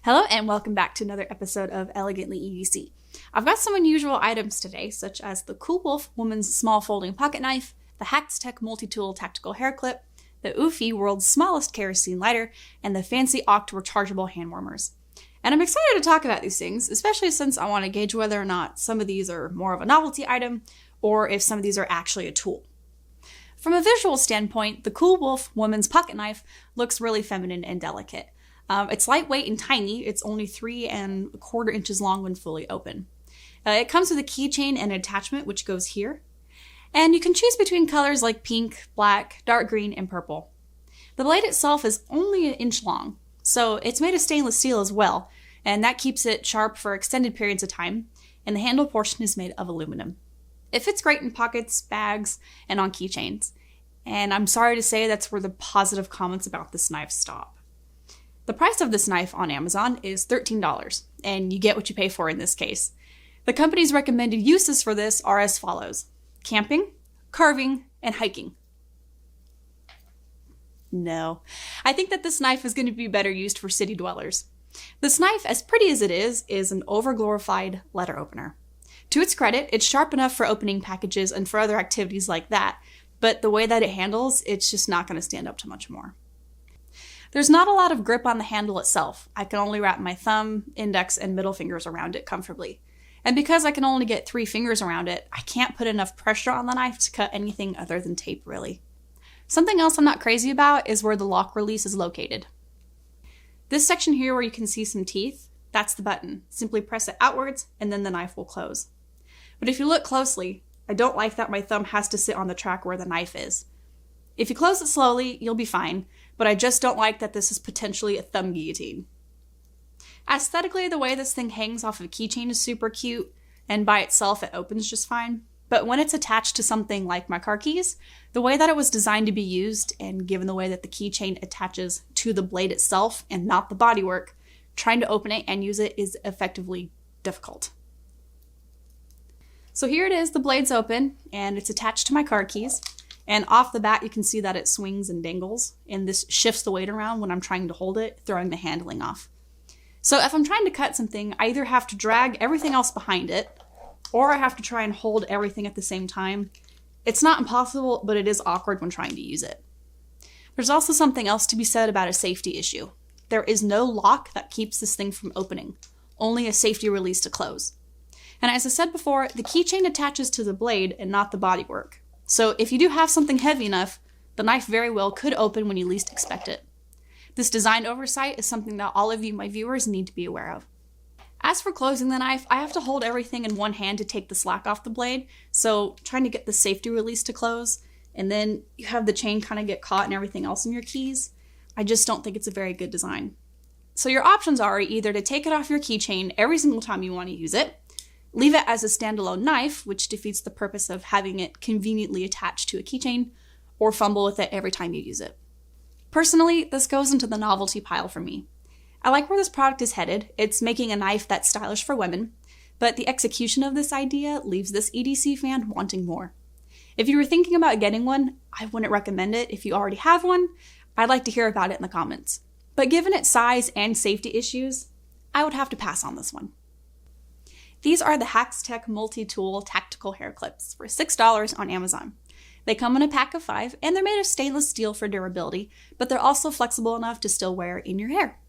Hello and welcome back to another episode of Elegantly EDC. I've got some unusual items today, such as the Coowolf Women's Small Folding Pocket Knife, the Haxtec Multi-Tool Tactical Hair Clip, the UOOPHEE World's Smallest Kerosene Lighter, and the FancyOct Rechargeable Hand Warmers. And I'm excited to talk about these things, especially since I want to gauge whether or not some of these are more of a novelty item, or if some of these are actually a tool. From a visual standpoint, the Coowolf Women's Pocket Knife looks really feminine and delicate. It's lightweight and tiny. It's only 3 1/4 inches long when fully open. It comes with a keychain and an attachment, which goes here. And you can choose between colors like pink, black, dark green, and purple. The blade itself is only 1 inch long, so it's made of stainless steel as well, and that keeps it sharp for extended periods of time, and the handle portion is made of aluminum. It fits great in pockets, bags, and on keychains. And I'm sorry to say that's where the positive comments about this knife stop. The price of this knife on Amazon is $13, and you get what you pay for in this case. The company's recommended uses for this are as follows: camping, carving, and hiking. No, I think that this knife is going to be better used for city dwellers. This knife, as pretty as it is an overglorified letter opener. To its credit, it's sharp enough for opening packages and for other activities like that, but the way that it handles, it's just not going to stand up to much more. There's not a lot of grip on the handle itself. I can only wrap my thumb, index, and middle fingers around it comfortably. And because I can only get 3 fingers around it, I can't put enough pressure on the knife to cut anything other than tape, really. Something else I'm not crazy about is where the lock release is located. This section here where you can see some teeth, that's the button. Simply press it outwards and then the knife will close. But if you look closely, I don't like that my thumb has to sit on the track where the knife is. If you close it slowly, you'll be fine, but I just don't like that this is potentially a thumb guillotine. Aesthetically, the way this thing hangs off of a keychain is super cute, and by itself it opens just fine. But when it's attached to something like my car keys, the way that it was designed to be used, and given the way that the keychain attaches to the blade itself and not the bodywork, trying to open it and use it is effectively difficult. So here it is, the blade's open, and it's attached to my car keys. And off the bat, you can see that it swings and dangles, and this shifts the weight around when I'm trying to hold it, throwing the handling off. So if I'm trying to cut something, I either have to drag everything else behind it, or I have to try and hold everything at the same time. It's not impossible, but it is awkward when trying to use it. There's also something else to be said about a safety issue. There is no lock that keeps this thing from opening, only a safety release to close. And as I said before, the keychain attaches to the blade and not the bodywork. So if you do have something heavy enough, the knife very well could open when you least expect it. This design oversight is something that all of you, my viewers, need to be aware of. As for closing the knife, I have to hold everything in one hand to take the slack off the blade, so trying to get the safety release to close, and then you have the chain kind of get caught and everything else in your keys, I just don't think it's a very good design. So your options are either to take it off your keychain every single time you want to use it, leave it as a standalone knife, which defeats the purpose of having it conveniently attached to a keychain, or fumble with it every time you use it. Personally, this goes into the novelty pile for me. I like where this product is headed. It's making a knife that's stylish for women, but the execution of this idea leaves this EDC fan wanting more. If you were thinking about getting one, I wouldn't recommend it. If you already have one, I'd like to hear about it in the comments. But given its size and safety issues, I would have to pass on this one. These are the Haxtec Multi-Tool Tactical Hair Clips for $6 on Amazon. They come in a pack of 5, and they're made of stainless steel for durability, but they're also flexible enough to still wear in your hair.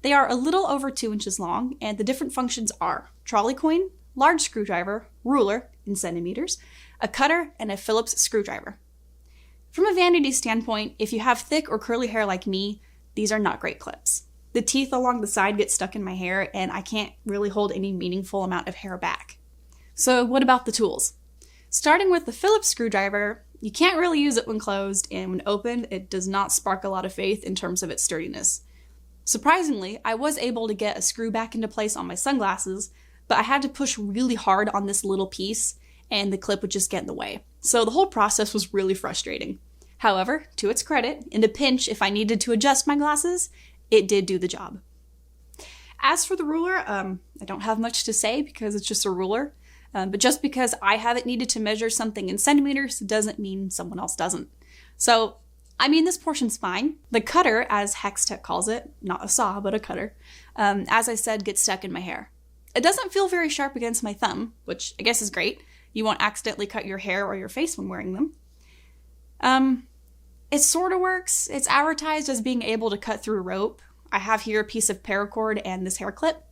They are a little over 2 inches long, and the different functions are trolley coin, large screwdriver, ruler in centimeters, a cutter, and a Phillips screwdriver. From a vanity standpoint, if you have thick or curly hair like me, these are not great clips. The teeth along the side get stuck in my hair, and I can't really hold any meaningful amount of hair back. So what about the tools? Starting with the Phillips screwdriver, you can't really use it when closed, and when opened, it does not spark a lot of faith in terms of its sturdiness. Surprisingly, I was able to get a screw back into place on my sunglasses, but I had to push really hard on this little piece, and the clip would just get in the way. So the whole process was really frustrating. However, to its credit, in a pinch, if I needed to adjust my glasses, it did do the job. As for the ruler, I don't have much to say because it's just a ruler. But just because I haven't needed to measure something in centimeters doesn't mean someone else doesn't. So I mean, this portion's fine. The cutter, as Haxtec calls it, not a saw, but a cutter, as I said, gets stuck in my hair. It doesn't feel very sharp against my thumb, which I guess is great. You won't accidentally cut your hair or your face when wearing them. It sort of works. It's advertised as being able to cut through rope. I have here a piece of paracord and this hair clip.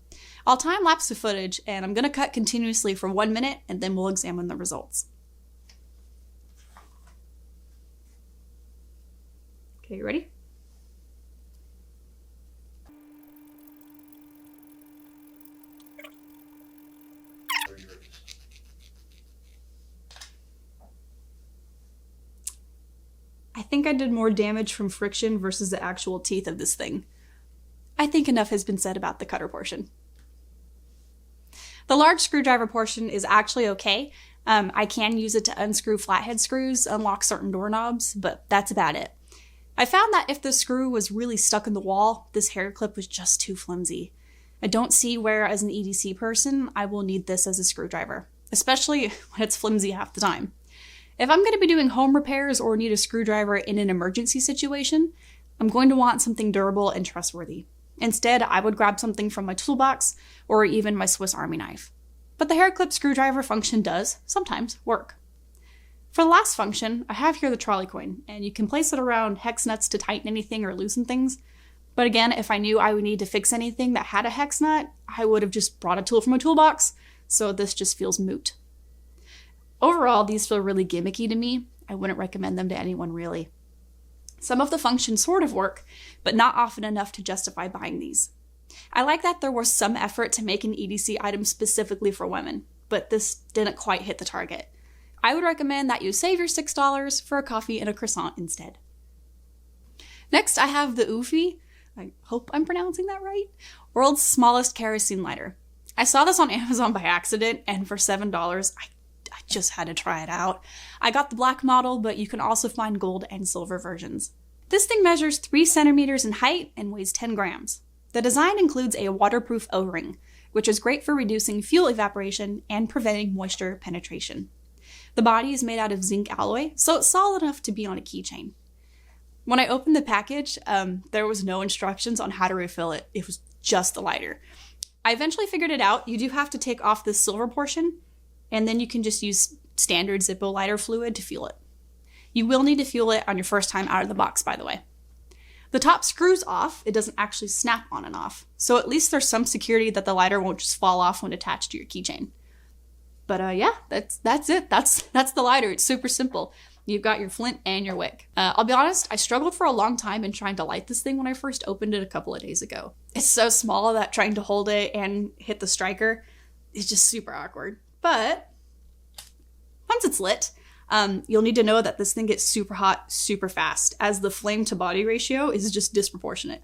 I'll time-lapse the footage, and I'm going to cut continuously for 1 minute, and then we'll examine the results. Okay, you ready? I think I did more damage from friction versus the actual teeth of this thing. I think enough has been said about the cutter portion. The large screwdriver portion is actually okay. I can use it to unscrew flathead screws, unlock certain doorknobs, but that's about it. I found that if the screw was really stuck in the wall, this hair clip was just too flimsy. I don't see where, as an EDC person, I will need this as a screwdriver, especially when it's flimsy half the time. If I'm going to be doing home repairs or need a screwdriver in an emergency situation, I'm going to want something durable and trustworthy. Instead, I would grab something from my toolbox or even my Swiss Army knife. But the hair clip screwdriver function does, sometimes, work. For the last function, I have here the trolley coin, and you can place it around hex nuts to tighten anything or loosen things. But again, if I knew I would need to fix anything that had a hex nut, I would have just brought a tool from my toolbox, so this just feels moot. Overall, these feel really gimmicky to me. I wouldn't recommend them to anyone really. Some of the functions sort of work, but not often enough to justify buying these. I like that there was some effort to make an EDC item specifically for women, but this didn't quite hit the target. I would recommend that you save your $6 for a coffee and a croissant instead. Next, I have the UOOPHEE, I hope I'm pronouncing that right, world's smallest kerosene lighter. I saw this on Amazon by accident, and for $7, I just had to try it out. I got the black model, but you can also find gold and silver versions. This thing measures 3 centimeters in height and weighs 10 grams. The design includes a waterproof O-ring, which is great for reducing fuel evaporation and preventing moisture penetration. The body is made out of zinc alloy, so it's solid enough to be on a keychain. When I opened the package, there was no instructions on how to refill it. It was just the lighter. I eventually figured it out. You do have to take off this silver portion, and then you can just use standard Zippo lighter fluid to fuel it. You will need to fuel it on your first time out of the box, by the way. The top screws off. It doesn't actually snap on and off, so at least there's some security that the lighter won't just fall off when attached to your keychain. But yeah, that's it. That's the lighter. It's super simple. You've got your flint and your wick. I'll be honest, I struggled for a long time in trying to light this thing when I first opened it a couple of days ago. It's so small that trying to hold it and hit the striker is just super awkward. But once it's lit, you'll need to know that this thing gets super hot super fast, as the flame to body ratio is just disproportionate.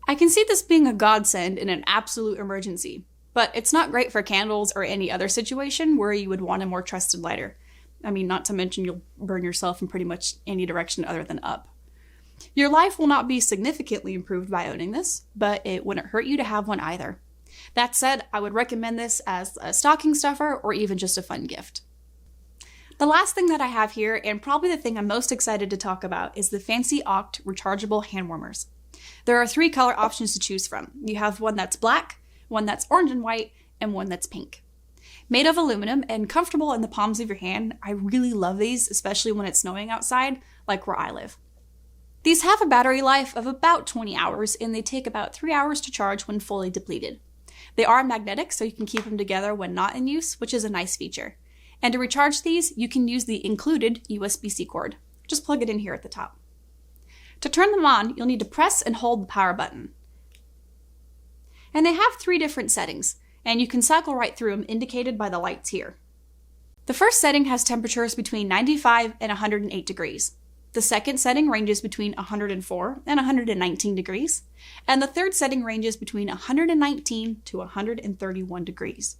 I can see this being a godsend in an absolute emergency, but it's not great for candles or any other situation where you would want a more trusted lighter. I mean, not to mention you'll burn yourself in pretty much any direction other than up. Your life will not be significantly improved by owning this, but it wouldn't hurt you to have one either. That said, I would recommend this as a stocking stuffer or even just a fun gift. The last thing that I have here, and probably the thing I'm most excited to talk about, is the FancyOct Rechargeable Hand Warmers. There are 3 color options to choose from. You have one that's black, one that's orange and white, and one that's pink. Made of aluminum and comfortable in the palms of your hand, I really love these, especially when it's snowing outside, like where I live. These have a battery life of about 20 hours, and they take about 3 hours to charge when fully depleted. They are magnetic, so you can keep them together when not in use, which is a nice feature. And to recharge these, you can use the included USB-C cord. Just plug it in here at the top. To turn them on, you'll need to press and hold the power button. And they have 3 different settings, and you can cycle right through them indicated by the lights here. The first setting has temperatures between 95 and 108 degrees. The second setting ranges between 104 and 119 degrees, and the third setting ranges between 119 to 131 degrees.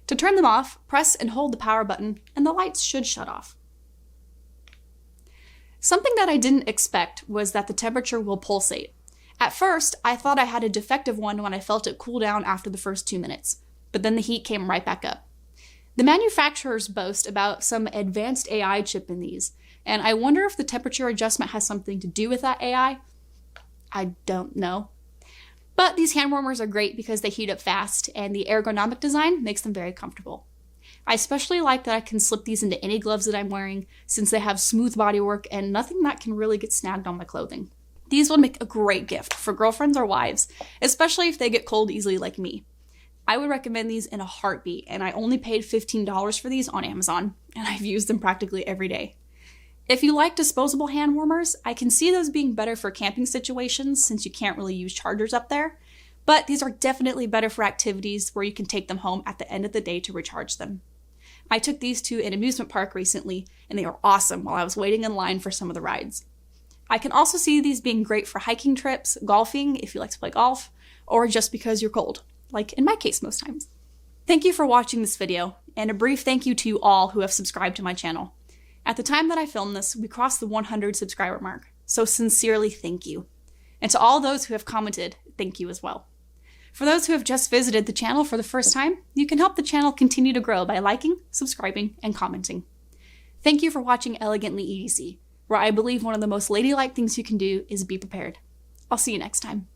To turn them off, press and hold the power button, and the lights should shut off. Something that I didn't expect was that the temperature will pulsate. At first, I thought I had a defective one when I felt it cool down after the first 2 minutes, but then the heat came right back up. The manufacturers boast about some advanced AI chip in these, And I wonder if the temperature adjustment has something to do with that AI. I don't know. But these hand warmers are great because they heat up fast, and the ergonomic design makes them very comfortable. I especially like that I can slip these into any gloves that I'm wearing, since they have smooth bodywork and nothing that can really get snagged on my clothing. These would make a great gift for girlfriends or wives, especially if they get cold easily like me. I would recommend these in a heartbeat, and I only paid $15 for these on Amazon, and I've used them practically every day. If you like disposable hand warmers, I can see those being better for camping situations since you can't really use chargers up there, but these are definitely better for activities where you can take them home at the end of the day to recharge them. I took these to an amusement park recently, and they were awesome while I was waiting in line for some of the rides. I can also see these being great for hiking trips, golfing if you like to play golf, or just because you're cold, like in my case most times. Thank you for watching this video, and a brief thank you to you all who have subscribed to my channel. At the time that I filmed this, we crossed the 100 subscriber mark, so sincerely thank you. And to all those who have commented, thank you as well. For those who have just visited the channel for the first time, you can help the channel continue to grow by liking, subscribing, and commenting. Thank you for watching Elegantly EDC, where I believe one of the most ladylike things you can do is be prepared. I'll see you next time.